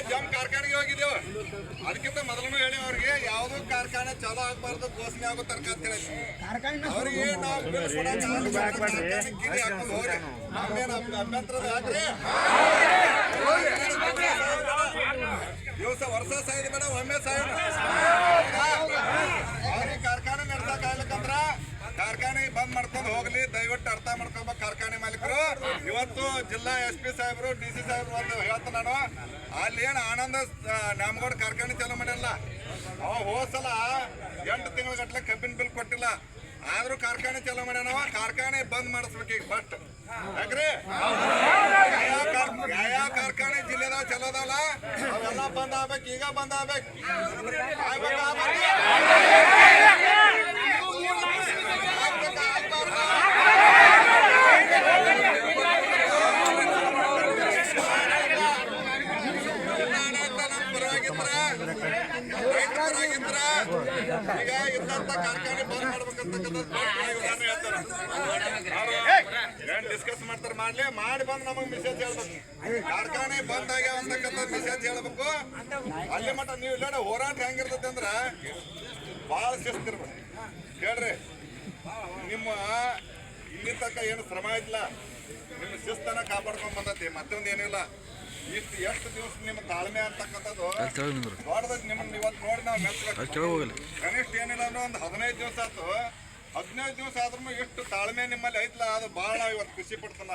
ಜಮ್ ಕಾರ್ಖಾನೆಗೆ ಹೋಗಿದ್ದೇವೆ. ಅದಕ್ಕಿಂತ ಮೊದಲು ಹೇಳಿ ಅವ್ರಿಗೆ ಯಾವ್ದು ಕಾರ್ಖಾನೆ ಚಲೋ ಆಗ್ಬಾರ್ದು, ಘೋಷಣೆ ಆಗೋ ತನಕ ಅಂತ ಹೇಳಿ ಅವ್ರಿಗೆ ನಾವು ಅಭ್ಯಂತರದ ಹಾಕ್ರಿ. ದಿವಸ ವರ್ಷ ಸಾಯ್ದ ಬೇಡ, ಒಮ್ಮೆ ಸಾಯ. ಅವ್ರಿಗೆ ಕಾರ್ಖಾನೆ ನಡ್ಸಕ್ ಆಗ್ಲಿಕ್ಕಂದ್ರ ಕಾರ್ಖಾನೆ ಬಂದ್ ಮಾಡ್ಕೊಂಡು ಹೋಗ್ಲಿ, ದಯವಿಟ್ಟು ಅರ್ಥ ಮಾಡ್ಕೊಬೇಕು ಕಾರ್ಖಾನೆ ಮಾಲೀಕರು. ಇವತ್ತು ಜಿಲ್ಲಾ SP ಸಾಹೇಬರು, DC ಸಾಹೇಬರು ಒಂದು ಹೇಳ್ತ ನಾನು, ಅಲ್ಲಿ ಏನು ಆನಂದ ನ್ಯಾಮಗೌಡ ಕಾರ್ಖಾನೆ ಚಾಲೂ ಮಾಡಿಲ್ಲ. ಅವ ಹೋದ್ಸಲ 8 ತಿಂಗಳ ಗಟ್ಲೆ ಕಬ್ಬಿನ ಬಿಲ್ ಕೊಟ್ಟಿಲ್ಲ, ಆದ್ರೂ ಕಾರ್ಖಾನೆ ಚಾಲೂ ಮಾಡ್ಯಾನವ. ಕಾರ್ಖಾನೆ ಬಂದ್ ಮಾಡಿಸ್ಬೇಕು ಈಗ ಫಸ್ಟ್. ಯಾಕ್ರಿ ಯಾವ ಕಾರ್ಖಾನೆ ಜಿಲ್ಲೆದಾಗ ಚಲೋ ಅದಾವಲ್ಲ ಅವೆಲ್ಲ ಬಂದ್ ಆಗ್ಬೇಕು, ಈಗ ಬಂದ್ ಆಗ್ಬೇಕು. ಈಗ ಇದ್ದಂತ ಕಾರ್ಖಾನೆ ಬಂದ್ ಮಾಡ್ಬೇಕಂತಕ್ಕಂಥ ಏನ್ ಡಿಸ್ಕಸ್ ಮಾಡ್ತಾರೆ ಮಾಡಿ ಬಂದ್ ನಮಗ್ ಮೆಸೇಜ್ ಹೇಳ್ಬೇಕು. ಕಾರ್ಖಾನೆ ಬಂದ್ ಆಗ್ಯಾವ ಅಂತಕ್ಕಂಥ ಮೆಸೇಜ್ ಹೇಳ್ಬೇಕು. ಅಲ್ಲಿ ಮಟ್ಟ ನೀವು ಇಲ್ಲ ಹೋರಾಟ ಹೆಂಗಿರ್ತೈತೆ ಅಂದ್ರ ಬಹಳ ಶಿಸ್ತಿರ್ಬೇಕು. ಹೇಳ್ರಿ, ನಿಮ್ಮ ಇಲ್ಲಿ ತನಕ ಏನು ಶ್ರಮ ಇಲ್ಲ, ನಿಮ್ಮ ಶಿಸ್ತನ್ನ ಕಾಪಾಡ್ಕೊಂಡ್ ಬಂದತಿ. ಮತ್ತೊಂದು ಏನಿಲ್ಲ, ಎಷ್ಟು ದಿವಸ ನಿಮ್ಮ ತಾಳ್ಮೆ ಅಂತಕ್ಕಂಥದ್ದು ದೊಡ್ಡದೈತಿ. ನಿಮ್ಮನ್ನ ಇವತ್ತು ನೋಡಿ ನಾವು ಮೆಚ್ಚಬೇಕು. ಕನಿಷ್ಠ ಏನಿಲ್ಲ ಅಂದ್ರೆ ಒಂದು 15 ದಿವಸ ಆಯ್ತು. 15 ದಿವಸ ಆದ್ರೂ ಎಷ್ಟು ತಾಳ್ಮೆ ನಿಮ್ಮಲ್ಲಿ ಐತ್ಲ, ಅದು ಬಹಳ ಇವತ್ತು ಖುಷಿ ಪಡ್ತಾನ.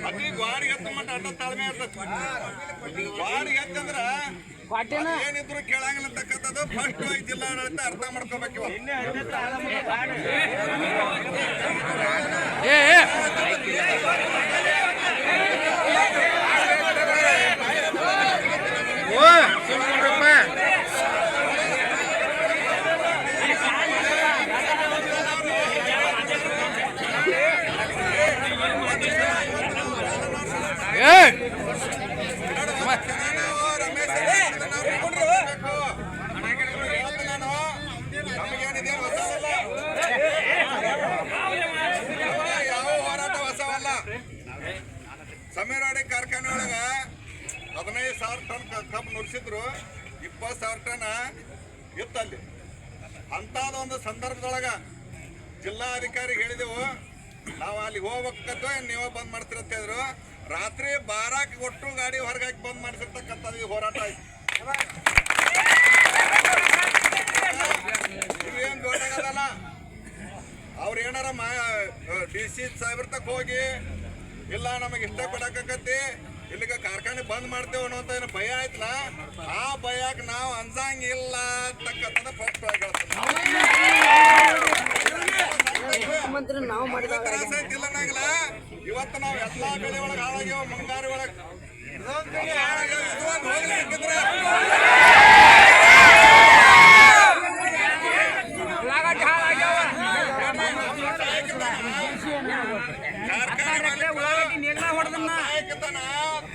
ಅತಿ ಗಾಡಿಗೆ ಎತ್ತ ಮಟ್ಟ ಅಡ್ಡ ತಾಳ್ಮೆ ಇರ್ತದೆ. ಗಾಡಿಗೆ ಎತ್ತಂದ್ರ ಏನಿದ್ರು ಕೇಳಂಗಿಲ್ಲ ಅಂತಕ್ಕಂಥದ್ದು ಫಸ್ಟ್ ಆಗಿ ಜಿಲ್ಲಾಡಳಿತ ಅರ್ಥ ಮಾಡ್ಕೋಬೇಕು. ಸಮೀರಾಡಿ ಕಾರ್ಖಾನೆ ಒಳಗ 15,000 ಟನ್ ಕಬ್ಬು ನುರಿಸಿದ್ರು, 20,000 ಟನ್ ಇತ್ತಲ್ಲಿ. ಅಂತದ ಒಂದು ಸಂದರ್ಭದೊಳಗ ಜಿಲ್ಲಾಧಿಕಾರಿ ಹೇಳಿದೆವು, ನಾವು ಅಲ್ಲಿ ಹೋಗ್ಬೇಕತ್ತೋ ನೀವು ಬಂದ್ ಮಾಡ್ತಿರಂತ ಹೇಳಿದ್ರು. ರಾತ್ರಿ 12ಕ್ಕೆ ಒಟ್ಟು ಗಾಡಿ ಹೊರಗಾಗಿ ಬಂದ್ ಮಾಡಿಸಿರ್ತಕ್ಕಂಥದ್ದು ಈ ಹೋರಾಟ ಆಯ್ತು. ಇವೇನ್ ದೊಡ್ಡದಲ್ಲ. ಅವ್ರು ಏನಾರ DC ಸಾಹೇಬ್ರ ತಕ್ಕ ಹೋಗಿ ಇಲ್ಲ ನಮಗೆ ಇಷ್ಟ ಪಡಕತ್ತಿ ಇಲ್ಲಿಗ ಕಾರ್ಖಾನೆ ಬಂದ್ ಮಾಡ್ತೇವೆ ಅನ್ನೋ ಏನು ಭಯ ಆಯ್ತಲ್ಲ, ಆ ಭಯಕ್ಕೆ ನಾವು ಅನ್ಸಂಗಿಲ್ಲ ಅಂತಕ್ಕಂಥದ್ದು ಫಸ್ಟ್ ಆಗಿ ಇಲ್ಲ ನಂಗಿಲ್ಲ. ಇವತ್ತು ನಾವು ಎಲ್ಲಾ ಬೆಳೆ ಒಳಗೆ ಹಾಳಾಗ್ಯಾವ, ಮುಂಗಾರು ಒಳಗೆ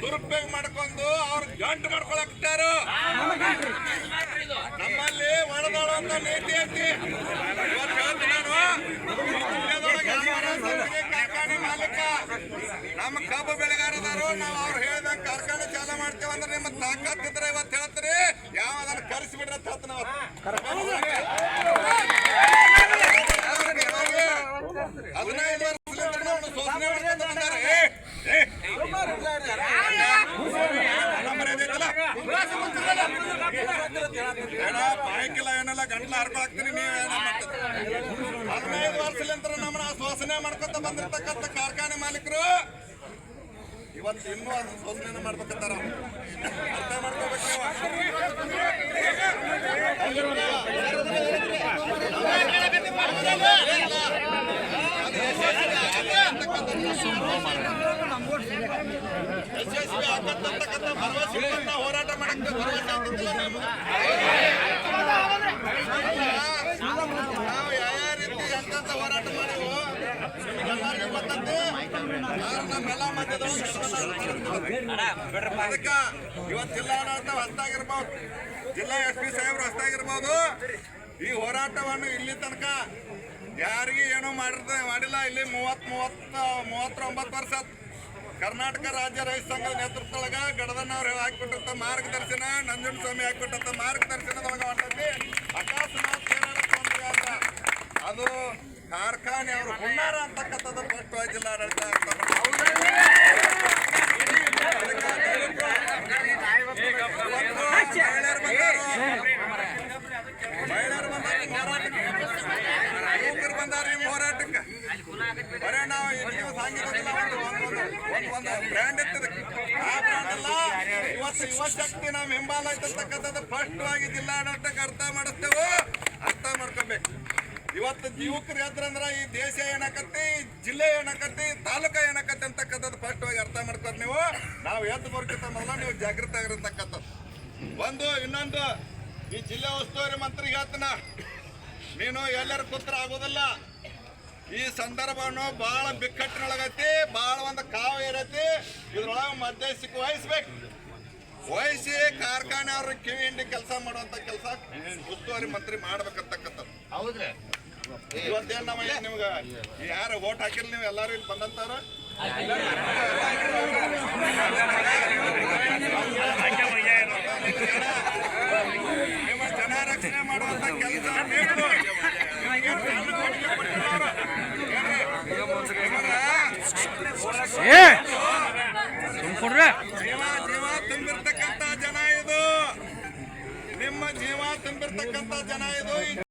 ದುರುಪಯೋಗ ಮಾಡ್ಕೊಂಡು ಅವ್ರ ಗಂಟು ಮಾಡ್ಕೊಳಕ್ತಾರು. ನಮ್ಮಲ್ಲಿ ಒಳದಾಳು ಅಂತ ನೀತಿ ಐತಿ. ಕಾರ್ಖಾನೆ ಮಾಲೀಕ ನಮ್ಮ ಕಬ್ಬು ಬೆಳೆಗಾರದಾರು, ನಾವು ಅವ್ರು ಹೇಳ್ದಂಗ ಕಾರ್ಖಾನೆ ಚಾಲೂ ಮಾಡ್ತೇವೆ ಅಂದ್ರೆ ನಿಮ್ಮ ತಾಕತ್ತಿದ್ರೆ ಇವತ್ತು ಹೇಳ್ತೀರಿ, ಯಾವ್ದನ್ನ ಕರೆಸಿಬಿಡ್ರಿ ಅಂತ ಹೇಳ್ತ ನಾವು 15 ವರ್ಷದಿಂದ ನಾವು ಶೋಷಣೆ ಮಾಡ್ಕೊಂಡು ಬಂದಾರೆ. ಬಾಯ್ಕಿಲ್ಲ ಏನೆಲ್ಲ ಗಂಟ್ಲ ಹರ್ಕೊಳಕ್ತೀನಿ. ನೀವೇನ 15 ವರ್ಷಲಿಂದ ನಮ್ಮನ್ನ ಶೋಷಣೆ ಮಾಡ್ಕೊತ ಬಂದಿರ್ತಕ್ಕಂಥ ಕಾರ್ಖಾನೆ ಮಾಲೀಕರು ಇವತ್ತು ಇನ್ನೂ ಅದು ಶೋಷಣೆ ಮಾಡ್ಬೇಕಂತಾರ. ಅರ್ಥ ಮಾಡ್ಕೋಬೇಕು ನೀವು. ಹೋರಾಟ ಮಾಡಕ್ಕೆ ನಾವು ಯಾವ ರೀತಿ ಎಂತ ಹೋರಾಟ ಮಾಡಿವು ನಮ್ಮೆಲ್ಲ ಮಧ್ಯದ ಅದಕ್ಕ ಇವತ್ತು ಜಿಲ್ಲಾಡಳಿತ ಹೊಸ್ತಾಗಿರ್ಬೋದು, ಜಿಲ್ಲಾ SP ಸಾಹೇಬ್ರು ಹೊಸ್ತಾಗಿರ್ಬೋದು. ಈ ಹೋರಾಟವನ್ನು ಇಲ್ಲಿ ತನಕ ಯಾರಿಗೆ ಏನೂ ಮಾಡಿಲ್ಲ. ಇಲ್ಲಿ 39 ವರ್ಷ ಕರ್ನಾಟಕ ರಾಜ್ಯ ರೈತ ಸಂಘದ ನೇತೃತ್ವದೊಳಗ ಗಡದನ್ನವ್ರು ಹಾಕಿಬಿಟ್ಟಂತ ಮಾರ್ಗದರ್ಶನ, ನಂಜುಂಡಸ್ವಾಮಿ ಹಾಕಿಬಿಟ್ಟಂತ ಮಾರ್ಗದರ್ಶನದೊಳಗ ಹೊಂಟೈತಿ. ಅಕಸ್ಮಾತ್ ತೊಂದರೆ ಅಂತ ಅದು ಕಾರ್ಖಾನೆ ಅವರು ಹುನ್ನಾರ ಅಂತಕ್ಕಂಥದ್ದು ಸ್ಪಷ್ಟವಾಗಿ ಜಿಲ್ಲಾಡಳಿತ ಮಹಿಳೆಯರು ಬಂದಾರ ಹೋರಾಟಕ್ಕೆ ಬರೇ ನಾವು ನೀವು ಸಾಂಗಿಲ್ಲ ಒಂದು ಬ್ರ್ಯಾಂಡ್ ಇರ್ತದೆ. ಆ ಬ್ರ್ಯಾಂಡ್ ಅಲ್ಲ, ಇವತ್ತು ಯುವಶಕ್ತಿ ನಮ್ಮ ಹಿಂಬಾಲ ಐತಕ್ಕಂಥದ್ದು ಸ್ಪಷ್ಟವಾಗಿ ಜಿಲ್ಲಾಡಳಿತಕ್ಕೆ ಅರ್ಥ ಮಾಡಿಸ್ತೇವೆ. ಅರ್ಥ ಮಾಡ್ಕೋಬೇಕು. ಇವತ್ತು ಯುವಕರು ಎದ್ರಂದ್ರ ಈ ದೇಶ ಏನಾಕತ್ತಿ, ಜಿಲ್ಲೆ ಏನಾಕತ್ತಿ, ತಾಲೂಕು ಏನಾಕತ್ತಿ ಅಂತಕ್ಕಂಥದ್ದು ಸ್ಪಷ್ಟವಾಗಿ ಅರ್ಥ ಮಾಡ್ಕೋದು. ನಾವು ಎದ್ದು ಬರ್ಕಿಂತ ಮೊದಲ ನೀವು ಜಾಗೃತ ಆಗಿರತಕ್ಕಂಥದ್ದು ಒಂದು. ಇನ್ನೊಂದು, ಈ ಜಿಲ್ಲೆ ಉಸ್ತುವಾರಿ ಮಂತ್ರಿಗೆ ಹೇಳ್ತಾನ, ನೀನು ಎಲ್ಲರೂ ಕೂತ್ರ ಆಗೋದಿಲ್ಲ. ಈ ಸಂದರ್ಭವನ್ನು ಬಹಳ ಬಿಕ್ಕಟ್ಟಿನೊಳಗೈತಿ, ಬಹಳ ಒಂದು ಕಾವು ಇರೈತಿ. ಇದ್ರೊಳಗೆ ಮಧ್ಯಸ್ಥಿಕೆ ವಹಿಸಿ ಕಾರ್ಖಾನೆ ಅವ್ರ ಕಿವಿ ಹಿಂಡಿ ಕೆಲಸ ಮಾಡುವಂತ ಕೆಲಸ ಉಸ್ತುವಾರಿ ಮಂತ್ರಿ ಮಾಡ್ಬೇಕಂತಕ್ಕಂಥದ್ದು. ಹೌದ್ರಿ. ಇವತ್ತೇನ್ ನಮ್ಮ ನಿಮ್ಗೆ ಯಾರು ಓಟ್ ಹಾಕಿರ್ಲಿ ನೀವು ಎಲ್ಲಾರು ಇಲ್ಲಿ ಬಂದಂತಾರ ನಿಮ್ಮ ಜನ ರಕ್ಷಣೆ ಮಾಡುವಂತ ಕೆಲಸ ಜೀವ ತುಂಬಿರ್ತಕ್ಕಂತ ಜನ ಇದು, ನಿಮ್ಮ ಜೀವ ತುಂಬಿರ್ತಕ್ಕಂತ ಜನ ಇದು.